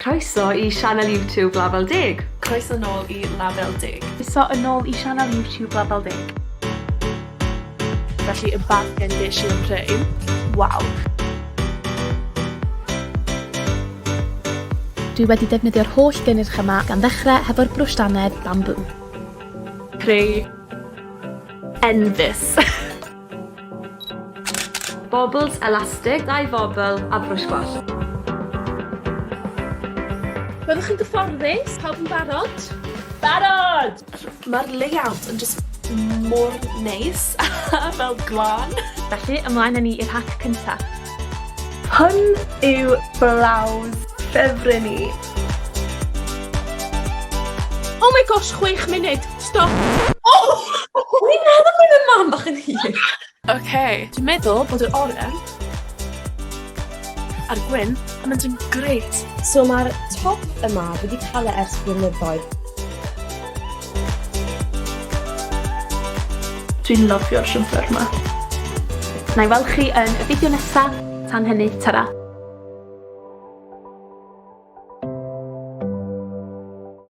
Croeso i sianel YouTube Lafel 10. Croeso nôl i Lafel 10. Croeso yn ôl i sianel YouTube Lafel 10. Felly y bargen ges i yn Rhein. Waw. Dwi wedi defnyddio'r holl gynnyrch yma gan ddechrau hefo'r brwsh dannedd bambŵ. Creu enfys. Bobls elastig, 2 bobl a brwsh gwallt. Byddwch chi'n gyfforddus? Pawb yn barod? Barod! Mae'r layout yn just mor neis fel glan. Felly, ymlaen â ni i'r hack cyntaf. Hwn yw blaws ffefryn ni. Oh my gosh, 6 munud! Stop! Oh! Ni'n meddwl bod yn mam bach yn hir. Okay, dwi'n meddwl bod yr oren a'r gwyn yn mynd yn grêt. So mae'r top yma wedi cael e ers blynyddoedd. Dwi'n lyfio'r siwmper yma. Na i weld chi yn y fideo nesaf. Tan hynny, tara.